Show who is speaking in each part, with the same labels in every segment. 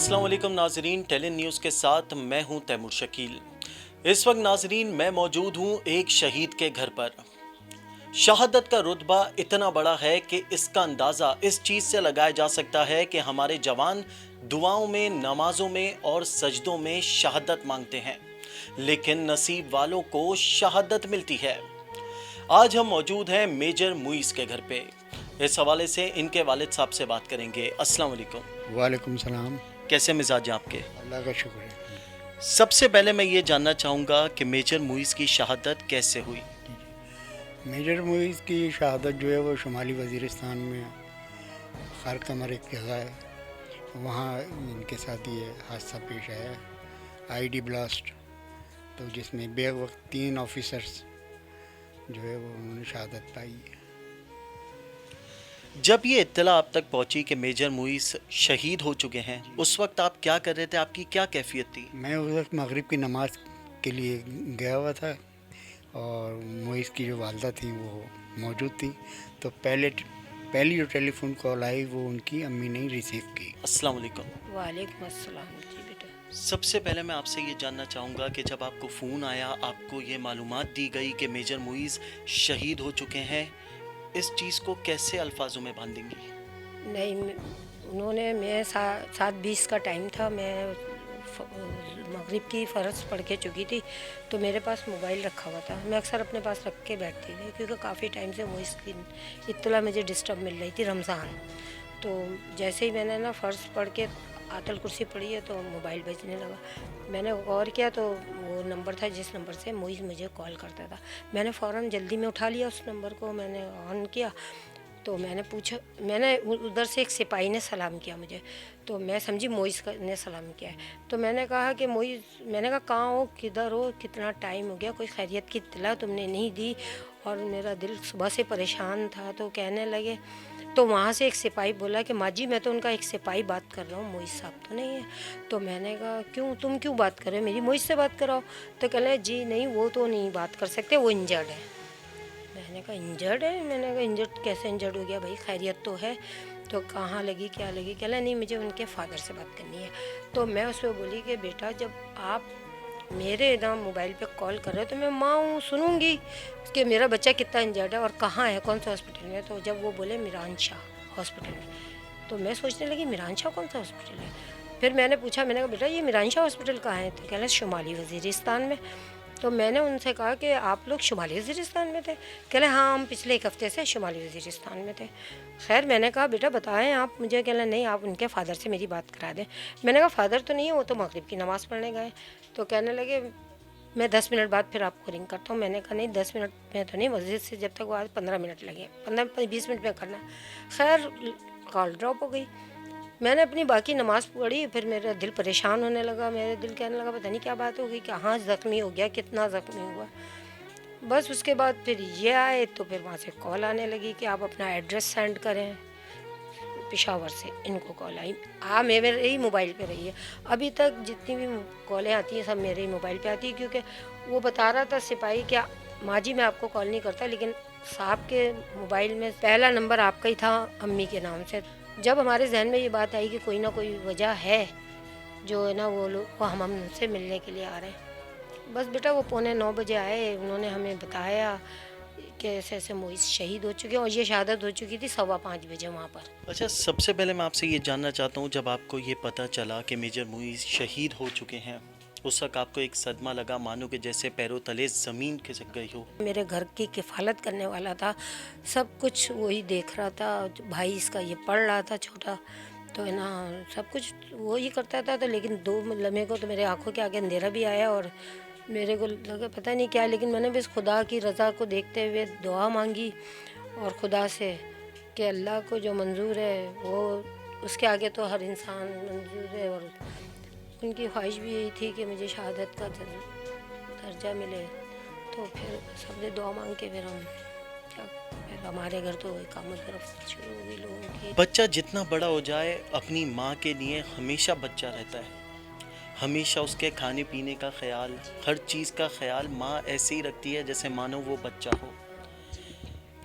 Speaker 1: अस्सलाम वालेकुम नाजरीन, टेलिन न्यूज़ के साथ मैं हूं तैमूर शकील। इस वक्त नाजरीन मैं मौजूद हूं एक शहीद के घर पर। शहादत का रुतबा इतना बड़ा है कि इसका अंदाज़ा इस चीज़ से लगाया जा सकता है कि हमारे जवान दुआओं में, नमाजों में और सजदों में शहादत मांगते हैं, लेकिन नसीब वालों को शहादत मिलती है। आज हम मौजूद हैं मेजर मुईस के घर पे। इस हवाले से इनके वालिद साहब से बात करेंगे। अस्सलाम वालेकुम।
Speaker 2: वालेकुम सलाम।
Speaker 1: कैसे मिजाज हैं आपके?
Speaker 2: अल्लाह का शुक्र है।
Speaker 1: सबसे पहले मैं ये जानना चाहूँगा कि मेजर मुईस की शहादत कैसे हुई?
Speaker 2: मेजर मुईज़ की शहादत जो है वो शुमाली वज़ीरिस्तान में खार कमर एक जगह है, वहाँ इनके साथ ये हादसा पेश आया, आईडी ब्लास्ट, तो जिसमें बेग वक्त 3 ऑफिसर्स जो है वो उन्होंने शहादत पाई है।
Speaker 1: जब ये इत्तला आप तक पहुंची कि मेजर मुईस शहीद हो चुके हैं, उस वक्त आप क्या कर रहे थे? आपकी क्या कैफियत थी?
Speaker 2: मैं उस वक्त मगरिब की नमाज के लिए गया हुआ था और मुईज़ की जो वालदा थी वो मौजूद थी, तो पहली जो टेलीफोन कॉल आई वो उनकी अम्मी ने रिसीव की।
Speaker 1: अस्सलाम वालेकुम।
Speaker 3: वालेकुम अस्सलाम जी बेटा।
Speaker 1: सबसे पहले मैं आपसे ये जानना चाहूँगा कि जब आपको फ़ोन आया, आपको ये मालूमात दी गई कि मेजर मुईस शहीद हो चुके हैं, इस चीज़ को कैसे अल्फाजों में बांधेंगी?
Speaker 3: नहीं उन्होंने मैं 7:20 का टाइम था, मैं मगरिब की फ़र्ज़ पढ़ के चुकी थी, तो मेरे पास मोबाइल रखा हुआ था। मैं अक्सर अपने पास रख के बैठती थी क्योंकि काफ़ी टाइम से वो इसकी इत्तला मुझे डिस्टर्ब मिल रही थी, रमज़ान। तो जैसे ही मैंने ना फ़र्ज़ पढ़ के आयतुल कुर्सी पढ़ी है तो मोबाइल बजने लगा। मैंने गौर किया तो वो नंबर था जिस नंबर से मुईज़ मुझे कॉल करता था। मैंने फ़ौरन जल्दी में उठा लिया, उस नंबर को मैंने ऑन किया, तो मैंने पूछा, मैंने उधर से एक सिपाही ने सलाम किया मुझे, तो मैं समझी मुईज़ ने सलाम किया है। तो मैंने कहा कि मुईज़, मैंने कहा कहाँ हो, किधर हो, कितना टाइम हो गया, कोई खैरियत की इत्तला तुमने नहीं दी, और मेरा दिल सुबह से परेशान था। तो कहने लगे, तो वहाँ से एक सिपाही बोला कि माँ जी मैं तो उनका एक सिपाही बात कर रहा हूँ, मुईज़ साहब तो नहीं है। तो मैंने कहा क्यों, तुम क्यों बात कर रहे हो, मेरी मुईज़ से बात कराओ। तो कह रहे जी नहीं, वो तो नहीं बात कर सकते, वो इंजर्ड है। मैंने कहा इंजर्ड है? मैंने कहा इंजर्ड कैसे इंजर्ड हो गया भाई, खैरियत तो है। तो कहाँ लगी, क्या लगी? कह रहा नहीं मुझे उनके फादर से बात करनी है। तो मैं उस पर बोली कि बेटा जब आप मेरे ना मोबाइल पे कॉल कर रहे हो तो मैं माँ हूँ, सुनूंगी कि मेरा बच्चा कितना इंजर्ड है और कहाँ है, कौन सा हॉस्पिटल में। तो जब वो बोले मीरान शाह हॉस्पिटल में, तो मैं सोचने लगी मीरान शाह कौन सा हॉस्पिटल है। फिर मैंने पूछा, मैंने कहा बेटा ये मीरान शाह हॉस्पिटल कहाँ है? तो कह रहे शुमाली वज़ीरिस्तान में। तो मैंने उनसे कहा कि आप लोग शुमाली वज़ीरिस्तान में थे? कह रहे हाँ हम पिछले एक हफ़्ते से शुमाली वज़ीरिस्तान में थे। खैर मैंने कहा बेटा बताएं आप मुझे। कह रहे नहीं आप उनके फ़ादर से मेरी बात करा दें। मैंने कहा फ़ादर तो नहीं है, वो तो मगरिब की नमाज़ पढ़ने गए। तो कहने लगे मैं 10 मिनट बाद फिर आपको रिंग करता हूँ। मैंने कहा नहीं 10 मिनट में तो नहीं, मस्जिद से जब तक वो आज 15 मिनट लगे, 15-20 मिनट में करना। खैर कॉल ड्रॉप हो गई। मैंने अपनी बाकी नमाज़ पढ़ी, फिर मेरा दिल परेशान होने लगा, मेरे दिल कहने लगा पता नहीं क्या बात हो गई, कहाँ ज़ख्मी हो गया, कितना ज़ख्मी हुआ। बस उसके बाद फिर ये आए तो फिर वहाँ से कॉल आने लगी कि आप अपना एड्रेस सेंड करें। पेशावर से इनको कॉल आई, हाँ मेरे ही मोबाइल पे रही है। अभी तक जितनी भी कॉलें आती हैं सब मेरे ही मोबाइल पे आती है, क्योंकि वो बता रहा था सिपाही क्या माँ जी मैं आपको कॉल नहीं करता, लेकिन साहब के मोबाइल में पहला नंबर आपका ही था अम्मी के नाम से। जब हमारे जहन में ये बात आई कि कोई ना कोई वजह है जो है ना वो लोग वो हमसे मिलने के लिए आ रहे हैं। बस बेटा वो 8:45 बजे आए, उन्होंने हमें बताया कि ऐसे ऐसे मुईज़ शहीद हो चुके हैं, और ये शहादत हो चुकी थी 5:15 बजे वहाँ पर।
Speaker 1: अच्छा, सबसे पहले मैं आपसे ये जानना चाहता हूँ, जब आपको ये पता चला कि मेजर मुईस शहीद हो चुके हैं, उस वक्त आपको एक सदमा लगा, मानो कि जैसे पैरों तले ज़मीन खिसक गई हो?
Speaker 3: मेरे घर की किफ़ालत करने वाला था, सब कुछ वही देख रहा था, भाई इसका ये पढ़ रहा था छोटा, तो है ना सब कुछ वही करता था। तो लेकिन 2 लम्हे को तो मेरे आंखों के आगे अंधेरा भी आया और मेरे को लगा पता नहीं क्या, लेकिन मैंने बस खुदा की रज़ा को देखते हुए दुआ मांगी और खुदा से कि अल्लाह को जो मंजूर है वो, उसके आगे तो हर इंसान मंजूर है। और उनकी ख्वाहिश भी यही थी कि मुझे शहादत का दर्जा मिले। तो फिर सबने दुआ मांग के फिर हम क्या, फिर हमारे घर तो इकामत तरफ शुरू हो गई लोगों की।
Speaker 1: बच्चा जितना बड़ा हो जाए अपनी माँ के लिए हमेशा बच्चा रहता है, हमेशा उसके खाने पीने का ख्याल, हर चीज़ का ख्याल माँ ऐसे ही रखती है जैसे मानो वो बच्चा हो।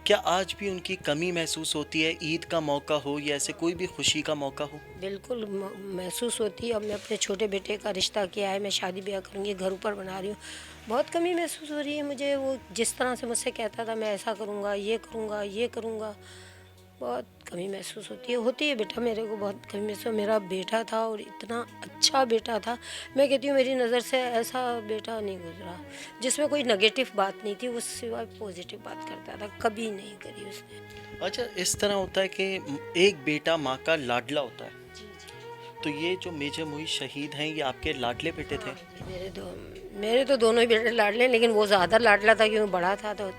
Speaker 1: کیا آج بھی ان کی کمی محسوس ہوتی ہے؟ عید کا موقع ہو یا ایسے کوئی بھی خوشی کا موقع ہو؟
Speaker 3: بالکل محسوس ہوتی ہے. اب میں اپنے چھوٹے بیٹے کا رشتہ کیا ہے, میں شادی بیاہ کروں گی, گھر اوپر بنا رہی ہوں, بہت کمی محسوس ہو رہی ہے مجھے. وہ جس طرح سے مجھ سے کہتا تھا میں ایسا کروں گا, یہ کروں گا, یہ کروں گا, بہت کمی محسوس ہوتی ہے بیٹا. میرے کو بہت کمی محسوس. میرا بیٹا تھا اور اتنا اچھا بیٹا تھا, میں کہتی ہوں میری نظر سے ایسا بیٹا نہیں گزرا جس میں کوئی نگیٹو بات نہیں تھی, وہ سوائے پازیٹیو بات کرتا تھا, کبھی نہیں کری اس نے.
Speaker 1: اچھا, اس طرح ہوتا ہے کہ ایک بیٹا ماں کا لاڈلا ہوتا ہے,
Speaker 3: جی جی
Speaker 1: تو یہ جو میجر معیز شہید ہیں یہ آپ کے لاڈلے بیٹے تھے؟
Speaker 3: میرے تو دونوں ہی بیٹے لاڈلے ہیں, لیکن وہ زیادہ لاڈلا تھا کیونکہ بڑا تھا تو.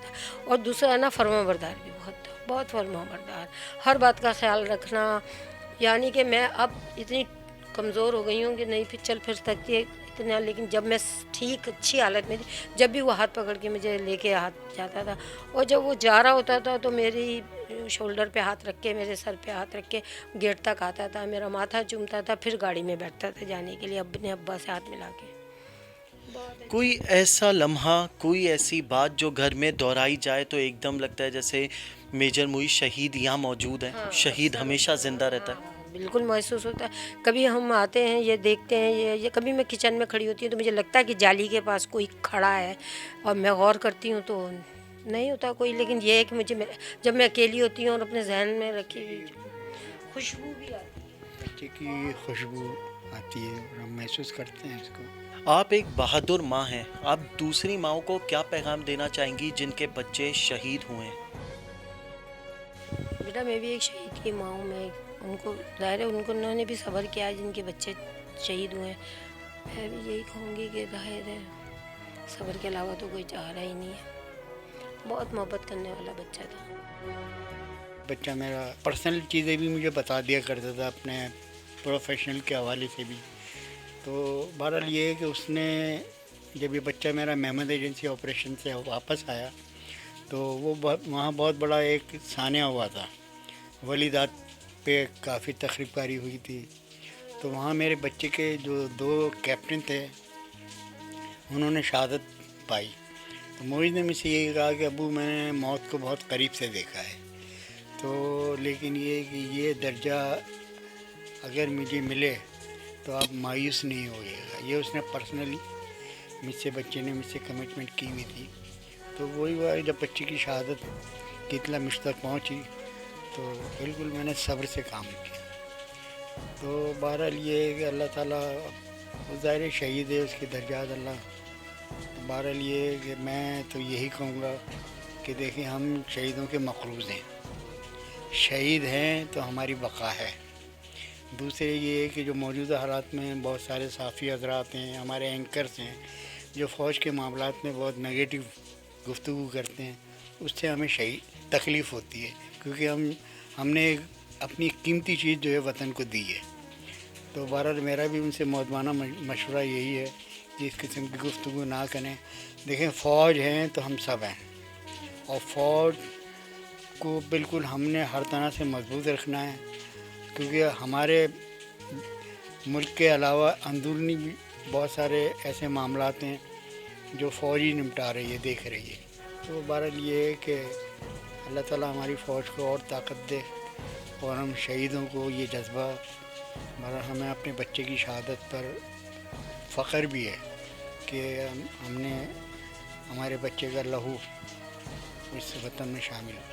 Speaker 3: اور دوسرا ہے نا فرما بردار بھی بہت تھا, بہت فرما بردار, ہر بات کا خیال رکھنا. یعنی کہ میں اب اتنی کمزور ہو گئی ہوں کہ نہیں پھر چل پھر سکتی ہے اتنا, لیکن جب میں ٹھیک اچھی حالت میں تھی, جب بھی وہ ہاتھ پکڑ کے مجھے لے کے ہاتھ جاتا تھا, اور جب وہ جا رہا ہوتا تھا تو میری شولڈر پہ ہاتھ رکھ کے, میرے سر پہ ہاتھ رکھ کے گیٹ تک آتا تھا, میرا ماتھا چومتا تھا, پھر گاڑی میں بیٹھتا تھا جانے کے لیے اپنے ابا سے ہاتھ ملا کے.
Speaker 1: کوئی ایسا لمحہ, کوئی ایسی بات جو گھر میں دہرائی جائے تو ایک دم لگتا ہے جیسے میجر معیز شہید یہاں موجود ہے, شہید ہمیشہ زندہ رہتا ہے؟
Speaker 3: بالکل محسوس ہوتا ہے. کبھی ہم آتے ہیں یہ دیکھتے ہیں, یہ کبھی میں کچن میں کھڑی ہوتی ہوں تو مجھے لگتا ہے کہ جالی کے پاس کوئی کھڑا ہے, اور میں غور کرتی ہوں تو نہیں ہوتا کوئی, لیکن یہ ہے کہ مجھے جب میں اکیلی ہوتی ہوں اور اپنے ذہن میں رکھی ہوئی خوشبو بھی آتی ہے,
Speaker 2: بچے کی خوشبو آتی ہے اور ہم محسوس کرتے ہیں اس کو.
Speaker 1: آپ ایک بہادر ماں ہیں, آپ دوسری ماؤں کو کیا پیغام دینا چاہیں گی جن کے بچے شہید ہوئے ہیں؟
Speaker 3: بیٹا میں بھی ایک شہید کی ماں ہوں. میں ان کو ظاہر ہے انہوں نے بھی صبر کیا ہے جن کے بچے شہید ہوئے ہیں. میں بھی یہی کہوں گی کہ ظاہر ہے صبر کے علاوہ تو کوئی چارہ ہی نہیں ہے. بہت محبت کرنے والا بچہ تھا.
Speaker 2: بچہ میرا پرسنل چیزیں بھی مجھے بتا دیا کرتا تھا, اپنے پروفیشنل کے حوالے سے بھی. تو بہرحال یہ ہے کہ اس نے جب یہ بچہ میرا محمد ایجنسی آپریشن سے واپس آیا تو وہ وہاں بہت بڑا ایک سانحہ ہوا تھا, ولیدات پہ کافی تقریب کاری ہوئی تھی. تو وہاں میرے بچے کے جو 2 کیپٹن تھے انہوں نے شہادت پائی. تو معیز نے مجھ سے یہی کہا کہ ابو میں نے موت کو بہت قریب سے دیکھا ہے, تو لیکن یہ کہ یہ درجہ اگر مجھے ملے تو آپ مایوس نہیں ہوئیے گا. یہ اس نے پرسنلی بچے نے مجھ سے کمٹمنٹ کی ہوئی تھی. تو وہی ہوا جب بچے کی شہادت کی اطلاع مجھ تک پہنچی تو بالکل میں نے صبر سے کام کیا. تو بہرحال یہ ہے کہ اللہ تعالیٰ ظاہر شہید ہے, اس کے درجات اللہ. تو بہرحال یہ ہے کہ میں تو یہی کہوں گا کہ دیکھیں ہم شہیدوں کے مقروض ہیں, شہید ہیں تو ہماری بقا ہے. دوسرے یہ ہے کہ جو موجودہ حالات میں بہت سارے صحافی حضرات ہیں, ہمارے اینکرز ہیں جو فوج کے معاملات میں بہت نگیٹو گفتگو کرتے ہیں, اس سے ہمیں تکلیف ہوتی ہے کیونکہ ہم نے اپنی قیمتی چیز جو ہے وطن کو دی ہے. تو بہرحال میرا بھی ان سے مؤدبانہ مشورہ یہی ہے کہ اس قسم کی گفتگو نہ کریں. دیکھیں فوج ہیں تو ہم سب ہیں, اور فوج کو بالکل ہم نے ہر طرح سے مضبوط رکھنا ہے کیونکہ ہمارے ملک کے علاوہ اندرونی بھی بہت سارے ایسے معاملات ہیں جو فوج ہی نمٹا رہی ہے, دیکھ رہی ہے. تو بہرحال یہ ہے کہ اللہ تعالیٰ ہماری فوج کو اور طاقت دے اور ہم شہیدوں کو یہ جذبہ, بہرحال ہمیں اپنے بچے کی شہادت پر فخر بھی ہے کہ ہم نے ہمارے بچے کا لہو اس وطن میں شامل ہو.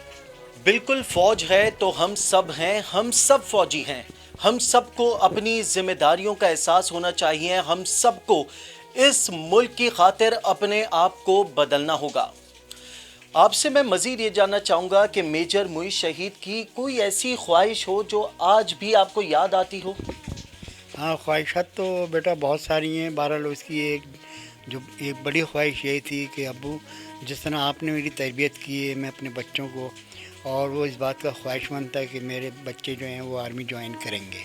Speaker 1: بالکل, فوج ہے تو ہم سب ہیں, ہم سب فوجی ہیں. ہم سب کو اپنی ذمہ داریوں کا احساس ہونا چاہیے. ہم سب کو اس ملک کی خاطر اپنے آپ کو بدلنا ہوگا. آپ سے میں مزید یہ جاننا چاہوں گا کہ میجر معیز شہید کی کوئی ایسی خواہش ہو جو آج بھی آپ کو یاد آتی ہو؟
Speaker 2: ہاں, خواہشات تو بیٹا بہت ساری ہیں. بہرحال اس کی ایک بڑی خواہش یہی تھی کہ ابو جس طرح آپ نے میری تربیت کی ہے میں اپنے بچوں کو, اور وہ اس بات کا خواہش مند تھا کہ میرے بچے جو ہیں وہ آرمی جوائن کریں گے.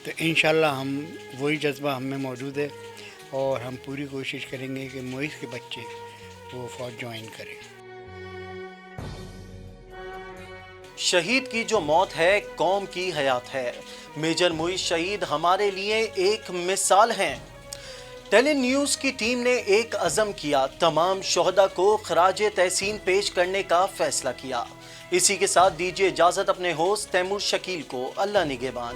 Speaker 2: تو انشاءاللہ ہم وہی جذبہ ہم میں موجود ہے اور ہم پوری کوشش کریں گے کہ معیز کے بچے وہ فوج جوائن کریں.
Speaker 1: شہید کی جو موت ہے قوم کی حیات ہے. میجر معیز شہید ہمارے لیے ایک مثال ہیں. ٹیلی نیوز کی ٹیم نے ایک عزم کیا, تمام شہداء کو خراج تحسین پیش کرنے کا فیصلہ کیا. اسی کے ساتھ دیجیے اجازت اپنے ہوسٹ تیمور شکیل کو۔ اللہ نگہبان۔